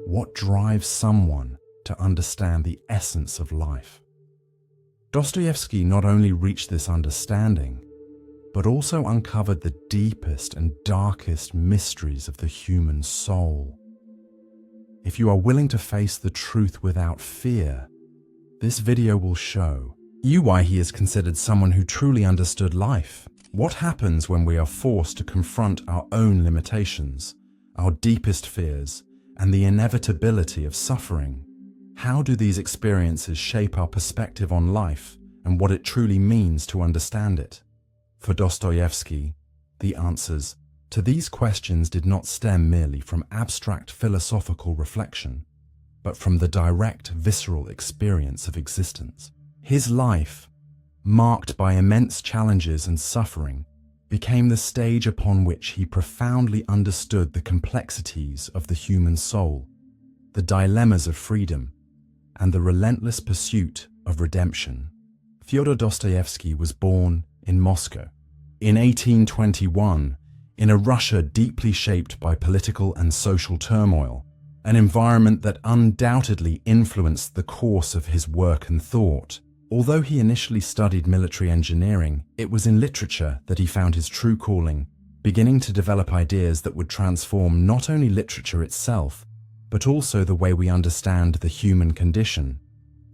What drives someone to understand the essence of life? Dostoevsky not only reached this understanding, but also uncovered the deepest and darkest mysteries of the human soul. If you are willing to face the truth without fear, this video will show you why he is considered someone who truly understood life. What happens when we are forced to confront our own limitations, our deepest fears, and the inevitability of suffering? How do these experiences shape our perspective on life and what it truly means to understand it? For Dostoevsky, the answers to these questions did not stem merely from abstract philosophical reflection, but from the direct, visceral experience of existence. His life, marked by immense challenges and suffering, became the stage upon which he profoundly understood the complexities of the human soul, the dilemmas of freedom, and the relentless pursuit of redemption. Fyodor Dostoevsky was born in Moscow in 1821, in a Russia deeply shaped by political and social turmoil, an environment that undoubtedly influenced the course of his work and thought. Although he initially studied military engineering, it was in literature that he found his true calling, beginning to develop ideas that would transform not only literature itself, but also the way we understand the human condition.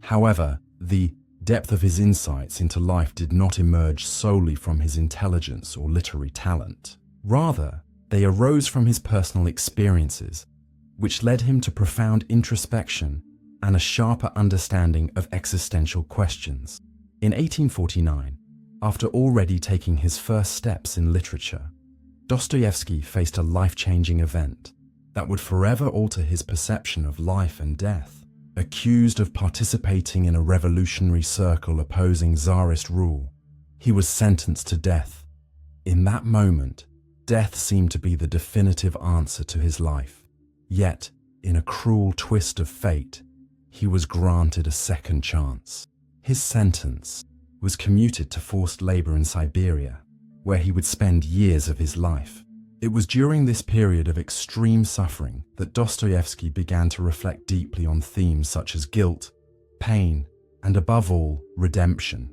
However, the depth of his insights into life did not emerge solely from his intelligence or literary talent. Rather, they arose from his personal experiences, which led him to profound introspection and a sharper understanding of existential questions. In 1849, after already taking his first steps in literature, Dostoevsky faced a life-changing event that would forever alter his perception of life and death. Accused of participating in a revolutionary circle opposing Tsarist rule, he was sentenced to death. In that moment, death seemed to be the definitive answer to his life. Yet, in a cruel twist of fate, he was granted a second chance. His sentence was commuted to forced labor in Siberia, where he would spend years of his life. It was during this period of extreme suffering that Dostoevsky began to reflect deeply on themes such as guilt, pain, and above all, redemption.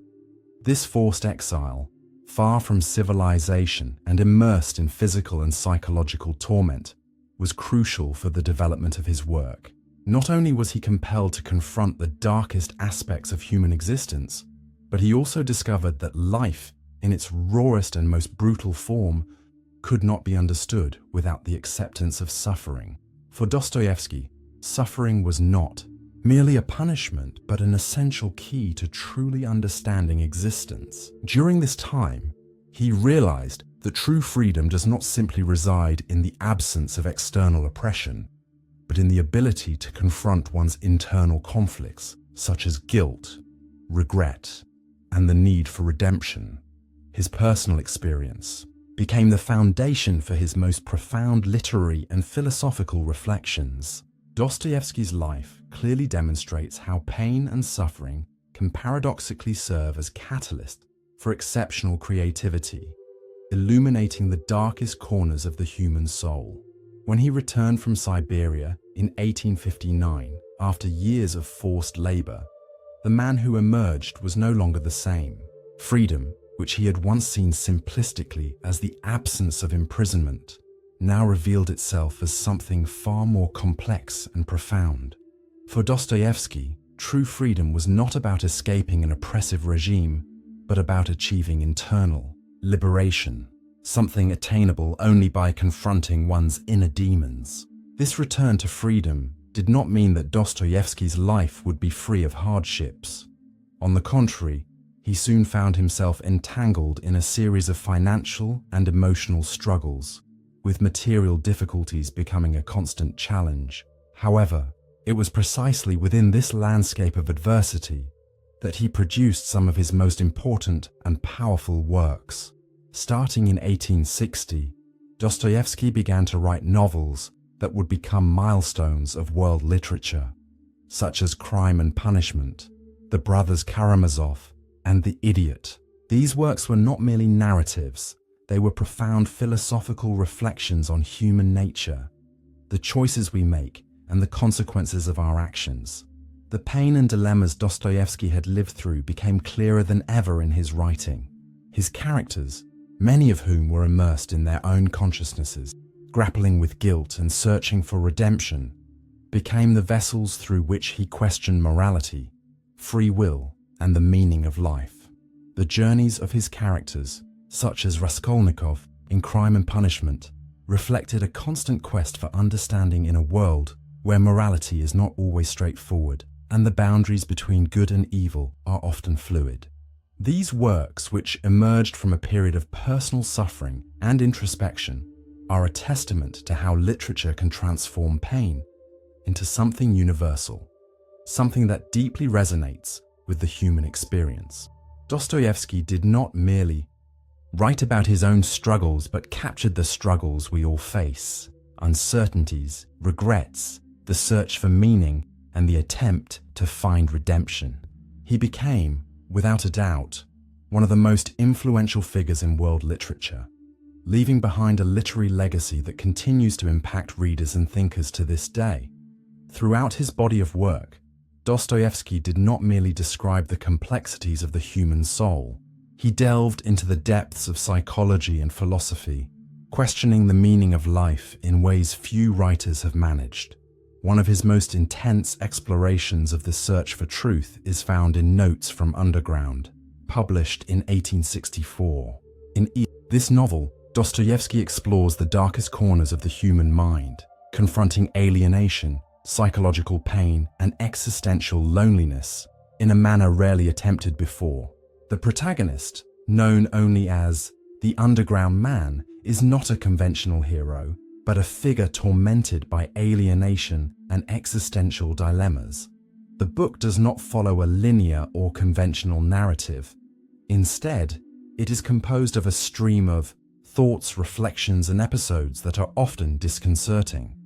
This forced exile, far from civilization and immersed in physical and psychological torment, was crucial for the development of his work. Not only was he compelled to confront the darkest aspects of human existence, but he also discovered that life, in its rawest and most brutal form, could not be understood without the acceptance of suffering. For Dostoevsky, suffering was not merely a punishment, but an essential key to truly understanding existence. During this time, he realized that true freedom does not simply reside in the absence of external oppression, but in the ability to confront one's internal conflicts, such as guilt, regret, and the need for redemption. His personal experience became the foundation for his most profound literary and philosophical reflections. Dostoevsky's life clearly demonstrates how pain and suffering can paradoxically serve as catalysts for exceptional creativity, illuminating the darkest corners of the human soul. When he returned from Siberia in 1859, after years of forced labor, the man who emerged was no longer the same. Freedom, which he had once seen simplistically as the absence of imprisonment, now revealed itself as something far more complex and profound. For Dostoevsky, true freedom was not about escaping an oppressive regime, but about achieving internal liberation, something attainable only by confronting one's inner demons. This return to freedom did not mean that Dostoevsky's life would be free of hardships. On the contrary, he soon found himself entangled in a series of financial and emotional struggles, with material difficulties becoming a constant challenge. However, it was precisely within this landscape of adversity that he produced some of his most important and powerful works. Starting in 1860, Dostoevsky began to write novels that would become milestones of world literature, such as Crime and Punishment, The Brothers Karamazov, and The Idiot. These works were not merely narratives, they were profound philosophical reflections on human nature, the choices we make, and the consequences of our actions. The pain and dilemmas Dostoevsky had lived through became clearer than ever in his writing. His characters, many of whom were immersed in their own consciousnesses, grappling with guilt and searching for redemption, became the vessels through which he questioned morality, free will, and the meaning of life. The journeys of his characters, such as Raskolnikov in Crime and Punishment, reflected a constant quest for understanding in a world where morality is not always straightforward and the boundaries between good and evil are often fluid. These works, which emerged from a period of personal suffering and introspection, are a testament to how literature can transform pain into something universal, something that deeply resonates with the human experience. Dostoevsky did not merely write about his own struggles, but captured the struggles we all face: uncertainties, regrets, the search for meaning, and the attempt to find redemption. He became, without a doubt, one of the most influential figures in world literature, leaving behind a literary legacy that continues to impact readers and thinkers to this day. Throughout his body of work, Dostoevsky did not merely describe the complexities of the human soul. He delved into the depths of psychology and philosophy, questioning the meaning of life in ways few writers have managed. One of his most intense explorations of the search for truth is found in Notes from Underground, published in 1864. In this novel, Dostoevsky explores the darkest corners of the human mind, confronting alienation, psychological pain, and existential loneliness in a manner rarely attempted before. The protagonist, known only as the Underground Man, is not a conventional hero, but a figure tormented by alienation and existential dilemmas. The book does not follow a linear or conventional narrative. Instead, it is composed of a stream of thoughts, reflections, and episodes that are often disconcerting.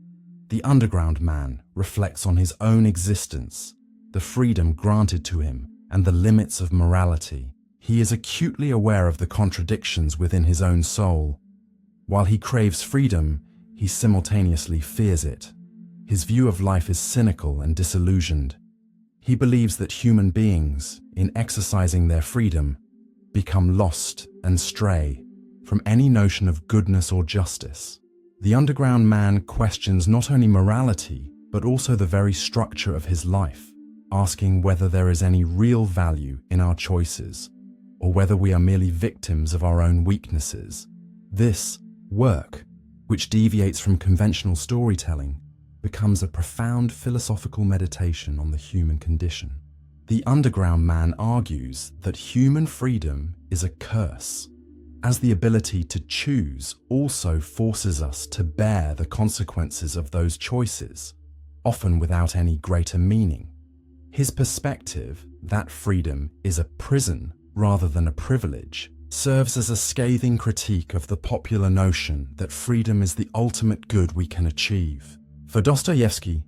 The Underground Man reflects on his own existence, the freedom granted to him, and the limits of morality. He is acutely aware of the contradictions within his own soul. While he craves freedom, he simultaneously fears it. His view of life is cynical and disillusioned. He believes that human beings, in exercising their freedom, become lost and stray from any notion of goodness or justice. The Underground Man questions not only morality, but also the very structure of his life, asking whether there is any real value in our choices, or whether we are merely victims of our own weaknesses. This work, which deviates from conventional storytelling, becomes a profound philosophical meditation on the human condition. The Underground Man argues that human freedom is a curse, as the ability to choose also forces us to bear the consequences of those choices, often without any greater meaning. His perspective, that freedom is a prison rather than a privilege, serves as a scathing critique of the popular notion that freedom is the ultimate good we can achieve. For Dostoevsky,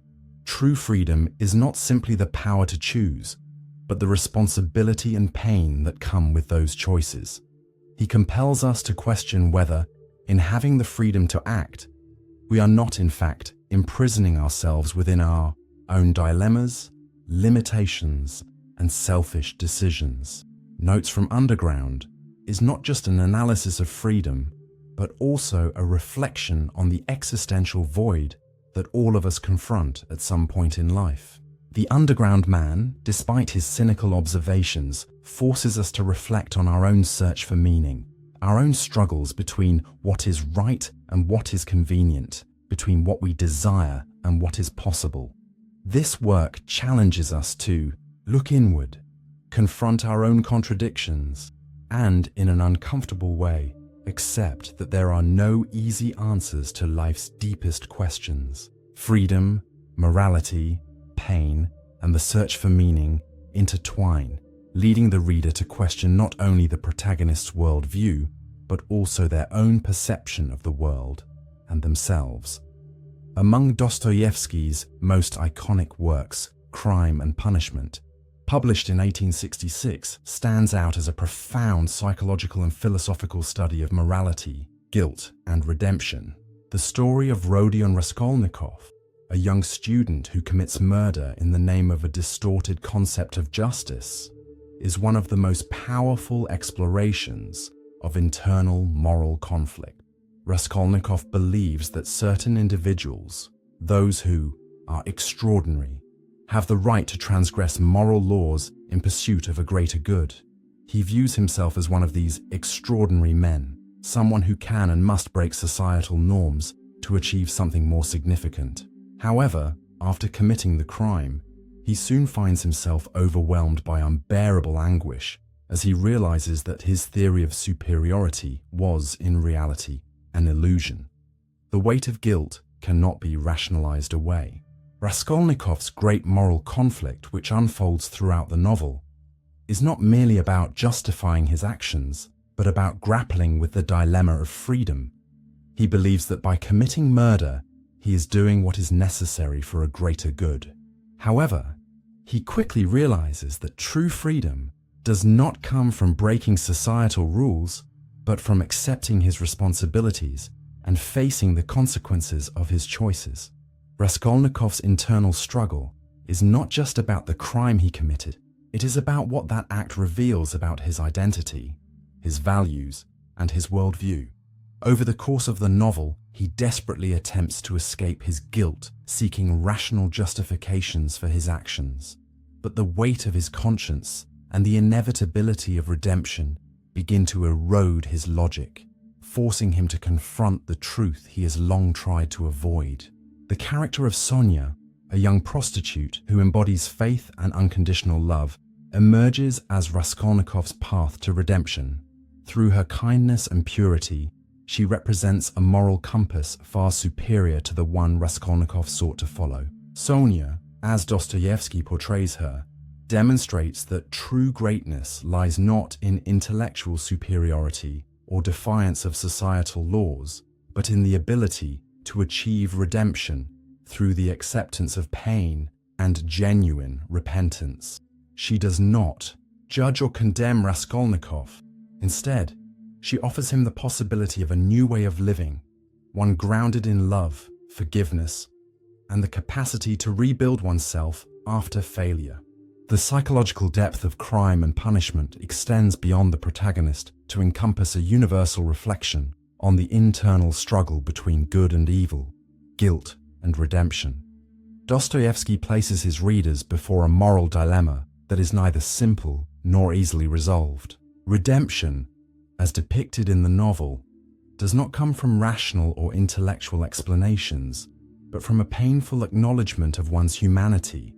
true freedom is not simply the power to choose, but the responsibility and pain that come with those choices. He compels us to question whether, in having the freedom to act, we are not in fact imprisoning ourselves within our own dilemmas, limitations, and selfish decisions. Notes from Underground is not just an analysis of freedom, but also a reflection on the existential void that all of us confront at some point in life. The Underground Man, despite his cynical observations, forces us to reflect on our own search for meaning, our own struggles between what is right and what is convenient, between what we desire and what is possible. This work challenges us to look inward, confront our own contradictions, and, in an uncomfortable way, accept that there are no easy answers to life's deepest questions. Freedom, morality, pain, and the search for meaning intertwine, leading the reader to question not only the protagonist's worldview, but also their own perception of the world and themselves. Among Dostoevsky's most iconic works, Crime and Punishment, published in 1866, stands out as a profound psychological and philosophical study of morality, guilt, and redemption. The story of Rodion Raskolnikov, a young student who commits murder in the name of a distorted concept of justice, is one of the most powerful explorations of internal moral conflict. Raskolnikov believes that certain individuals, those who are extraordinary, have the right to transgress moral laws in pursuit of a greater good. He views himself as one of these extraordinary men, someone who can and must break societal norms to achieve something more significant. However, after committing the crime, he soon finds himself overwhelmed by unbearable anguish as he realizes that his theory of superiority was, in reality, an illusion. The weight of guilt cannot be rationalized away. Raskolnikov's great moral conflict, which unfolds throughout the novel, is not merely about justifying his actions, but about grappling with the dilemma of freedom. He believes that by committing murder, he is doing what is necessary for a greater good. However, he quickly realizes that true freedom does not come from breaking societal rules, but from accepting his responsibilities and facing the consequences of his choices. Raskolnikov's internal struggle is not just about the crime he committed, it is about what that act reveals about his identity, his values, and his worldview. Over the course of the novel, he desperately attempts to escape his guilt, seeking rational justifications for his actions. But the weight of his conscience and the inevitability of redemption begin to erode his logic, forcing him to confront the truth he has long tried to avoid. The character of Sonia, a young prostitute who embodies faith and unconditional love, emerges as Raskolnikov's path to redemption. Through her kindness and purity, she represents a moral compass far superior to the one Raskolnikov sought to follow. Sonia, as Dostoevsky portrays her, demonstrates that true greatness lies not in intellectual superiority or defiance of societal laws, but in the ability to achieve redemption through the acceptance of pain and genuine repentance. She does not judge or condemn Raskolnikov. Instead, she offers him the possibility of a new way of living, one grounded in love, forgiveness, and the capacity to rebuild oneself after failure. The psychological depth of crime and punishment extends beyond the protagonist to encompass a universal reflection on the internal struggle between good and evil, guilt and redemption. Dostoevsky places his readers before a moral dilemma that is neither simple nor easily resolved. Redemption, as depicted in the novel, does not come from rational or intellectual explanations, but from a painful acknowledgement of one's humanity.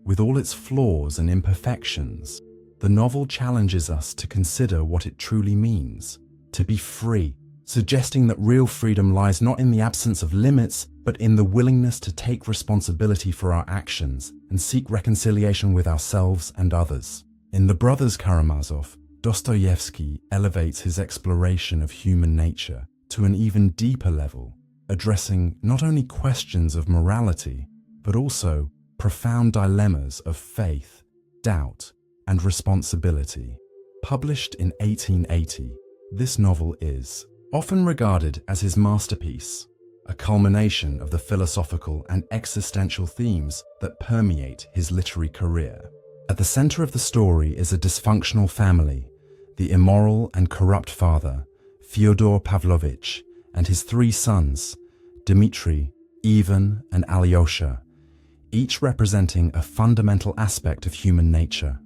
With all its flaws and imperfections, the novel challenges us to consider what it truly means to be free, suggesting that real freedom lies not in the absence of limits, but in the willingness to take responsibility for our actions and seek reconciliation with ourselves and others. In The Brothers Karamazov, Dostoevsky elevates his exploration of human nature to an even deeper level, addressing not only questions of morality, but also profound dilemmas of faith, doubt, and responsibility. Published in 1880, this novel is often regarded as his masterpiece, a culmination of the philosophical and existential themes that permeate his literary career. At the center of the story is a dysfunctional family, the immoral and corrupt father, Fyodor Pavlovich, and his three sons, Dmitri, Ivan, and Alyosha, each representing a fundamental aspect of human nature.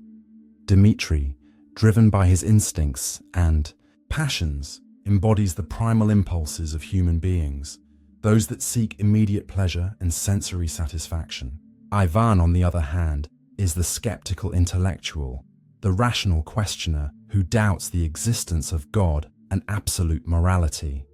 Dmitri, driven by his instincts and passions, embodies the primal impulses of human beings, those that seek immediate pleasure and sensory satisfaction. Ivan, on the other hand, is the skeptical intellectual, the rational questioner who doubts the existence of God and absolute morality.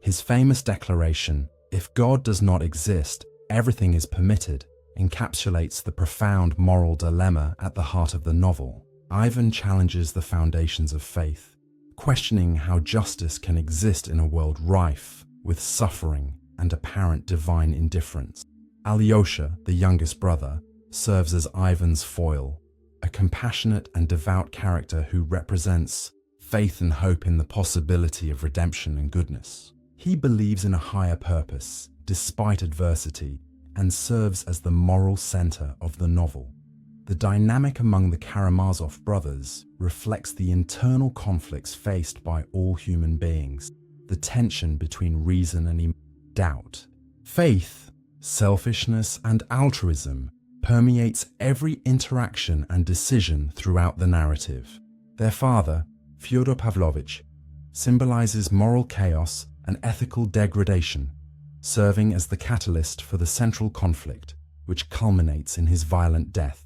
His famous declaration, "If God does not exist, everything is permitted," encapsulates the profound moral dilemma at the heart of the novel. Ivan challenges the foundations of faith, questioning how justice can exist in a world rife with suffering and apparent divine indifference. Alyosha, the youngest brother, serves as Ivan's foil, a compassionate and devout character who represents faith and hope in the possibility of redemption and goodness. He believes in a higher purpose, despite adversity, and serves as the moral center of the novel. The dynamic among the Karamazov brothers reflects the internal conflicts faced by all human beings, the tension between reason and doubt. Faith, selfishness, and altruism permeates every interaction and decision throughout the narrative. Their father, Fyodor Pavlovich, symbolizes moral chaos and ethical degradation, serving as the catalyst for the central conflict, which culminates in his violent death.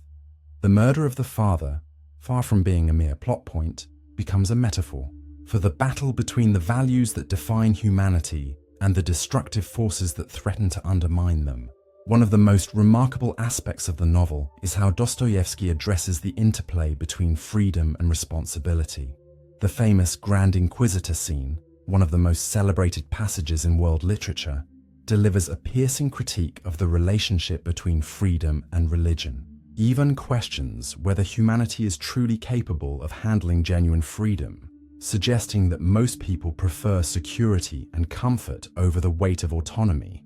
The murder of the father, far from being a mere plot point, becomes a metaphor for the battle between the values that define humanity and the destructive forces that threaten to undermine them. One of the most remarkable aspects of the novel is how Dostoevsky addresses the interplay between freedom and responsibility. The famous Grand Inquisitor scene, one of the most celebrated passages in world literature, delivers a piercing critique of the relationship between freedom and religion. Even questions whether humanity is truly capable of handling genuine freedom, suggesting that most people prefer security and comfort over the weight of autonomy.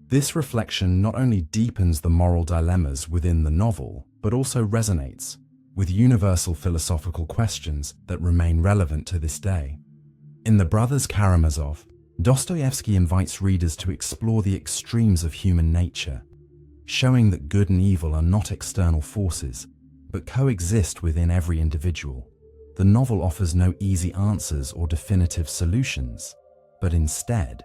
This reflection not only deepens the moral dilemmas within the novel, but also resonates with universal philosophical questions that remain relevant to this day. In The Brothers Karamazov, Dostoevsky invites readers to explore the extremes of human nature, showing that good and evil are not external forces, but coexist within every individual. The novel offers no easy answers or definitive solutions, but instead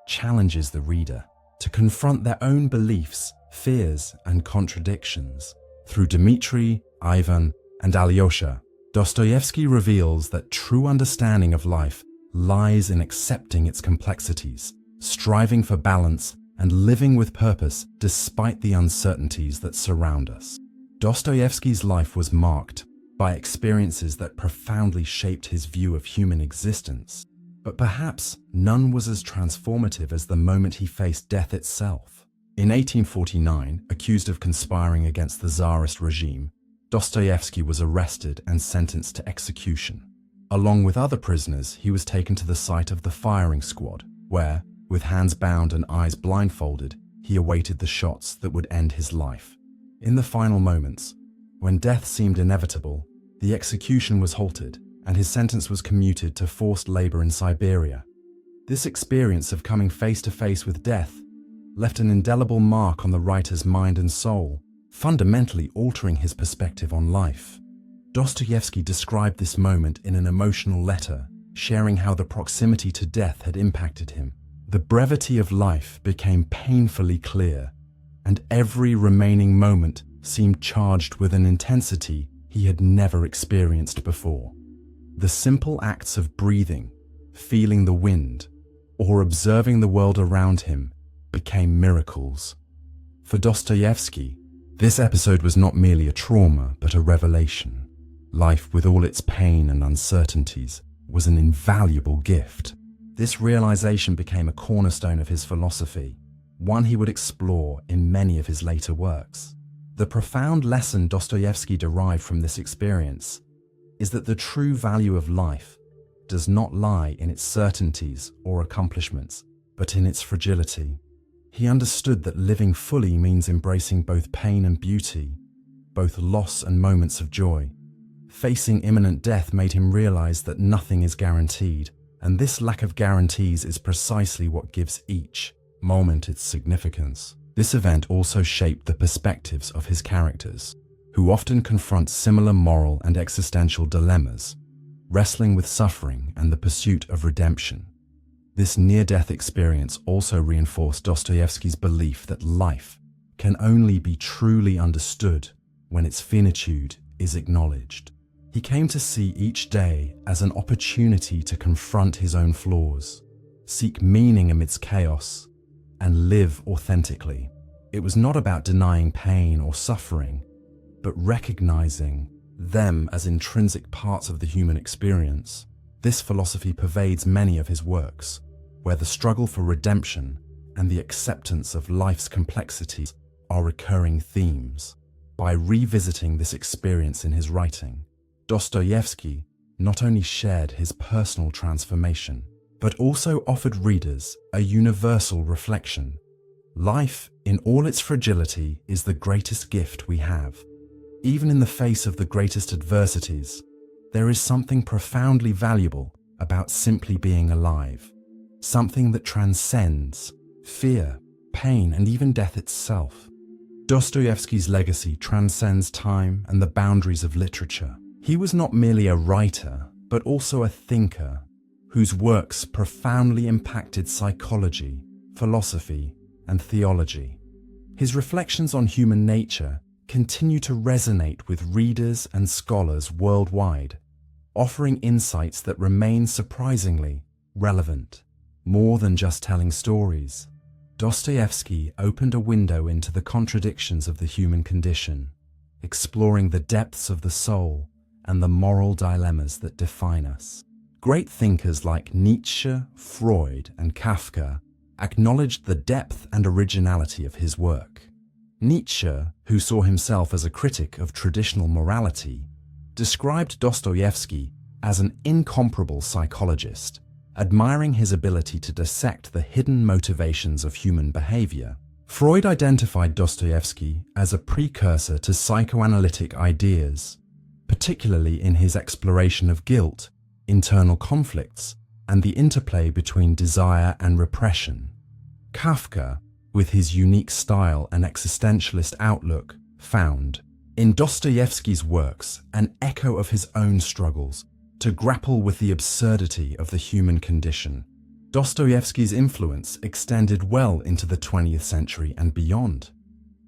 challenges the reader to confront their own beliefs, fears, and contradictions. Through Dmitri, Ivan, and Alyosha, Dostoevsky reveals that true understanding of life lies in accepting its complexities, striving for balance, and living with purpose despite the uncertainties that surround us. Dostoevsky's life was marked by experiences that profoundly shaped his view of human existence, but perhaps none was as transformative as the moment he faced death itself. In 1849, accused of conspiring against the Tsarist regime, Dostoevsky was arrested and sentenced to execution. Along with other prisoners, he was taken to the site of the firing squad, where, with hands bound and eyes blindfolded, he awaited the shots that would end his life. In the final moments, when death seemed inevitable, the execution was halted and his sentence was commuted to forced labor in Siberia. This experience of coming face to face with death left an indelible mark on the writer's mind and soul, fundamentally altering his perspective on life. Dostoevsky described this moment in an emotional letter, sharing how the proximity to death had impacted him. The brevity of life became painfully clear, and every remaining moment seemed charged with an intensity he had never experienced before. The simple acts of breathing, feeling the wind, or observing the world around him became miracles. For Dostoevsky, this episode was not merely a trauma, but a revelation. Life, with all its pain and uncertainties, was an invaluable gift. This realization became a cornerstone of his philosophy, one he would explore in many of his later works. The profound lesson Dostoevsky derived from this experience is that the true value of life does not lie in its certainties or accomplishments, but in its fragility. He understood that living fully means embracing both pain and beauty, both loss and moments of joy. Facing imminent death made him realize that nothing is guaranteed, and this lack of guarantees is precisely what gives each moment its significance. This event also shaped the perspectives of his characters, who often confront similar moral and existential dilemmas, wrestling with suffering and the pursuit of redemption. This near-death experience also reinforced Dostoevsky's belief that life can only be truly understood when its finitude is acknowledged. He came to see each day as an opportunity to confront his own flaws, seek meaning amidst chaos, and live authentically. It was not about denying pain or suffering, but recognizing them as intrinsic parts of the human experience. This philosophy pervades many of his works, where the struggle for redemption and the acceptance of life's complexities are recurring themes. By revisiting this experience in his writing, Dostoevsky not only shared his personal transformation, but also offered readers a universal reflection, Life, in all its fragility, is the greatest gift we have. Even in the face of the greatest adversities, there is something profoundly valuable about simply being alive, something that transcends fear, pain, and even death itself. Dostoevsky's legacy transcends time and the boundaries of literature. He was not merely a writer, but also a thinker, whose works profoundly impacted psychology, philosophy, and theology. His reflections on human nature continue to resonate with readers and scholars worldwide, offering insights that remain surprisingly relevant. More than just telling stories, Dostoevsky opened a window into the contradictions of the human condition, exploring the depths of the soul and the moral dilemmas that define us. Great thinkers like Nietzsche, Freud, and Kafka acknowledged the depth and originality of his work. Nietzsche, who saw himself as a critic of traditional morality, described Dostoevsky as an incomparable psychologist, admiring his ability to dissect the hidden motivations of human behavior. Freud identified Dostoevsky as a precursor to psychoanalytic ideas, particularly in his exploration of guilt, internal conflicts, and the interplay between desire and repression. Kafka, with his unique style and existentialist outlook, found in Dostoevsky's works an echo of his own struggles to grapple with the absurdity of the human condition. Dostoevsky's influence extended well into the 20th century and beyond.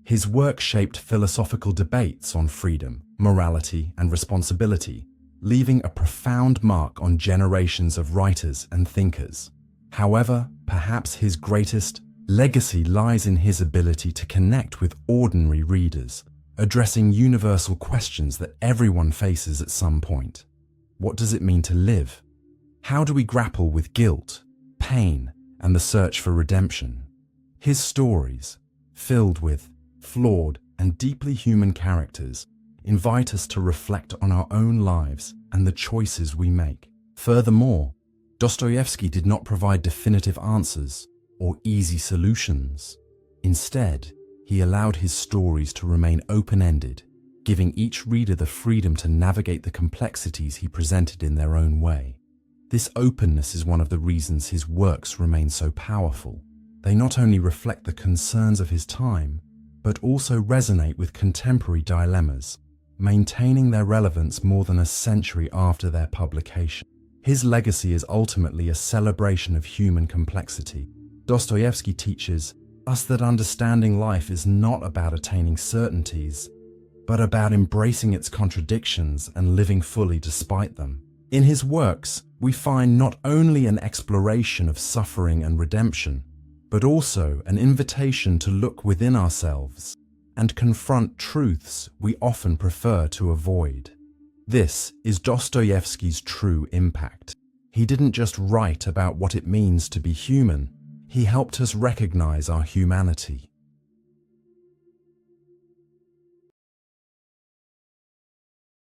His work shaped philosophical debates on freedom, morality, and responsibility, leaving a profound mark on generations of writers and thinkers. However, perhaps his greatest legacy lies in his ability to connect with ordinary readers, addressing universal questions that everyone faces at some point. What does it mean to live? How do we grapple with guilt, pain, and the search for redemption? His stories, filled with flawed and deeply human characters, invite us to reflect on our own lives and the choices we make. Furthermore, Dostoevsky did not provide definitive answers or easy solutions. Instead, he allowed his stories to remain open-ended, giving each reader the freedom to navigate the complexities he presented in their own way. This openness is one of the reasons his works remain so powerful. They not only reflect the concerns of his time, but also resonate with contemporary dilemmas, maintaining their relevance more than a century after their publication. His legacy is ultimately a celebration of human complexity. Dostoevsky teaches us that understanding life is not about attaining certainties, but about embracing its contradictions and living fully despite them. In his works, we find not only an exploration of suffering and redemption, but also an invitation to look within ourselves and confront truths we often prefer to avoid. This is Dostoevsky's true impact. He didn't just write about what it means to be human, he helped us recognize our humanity.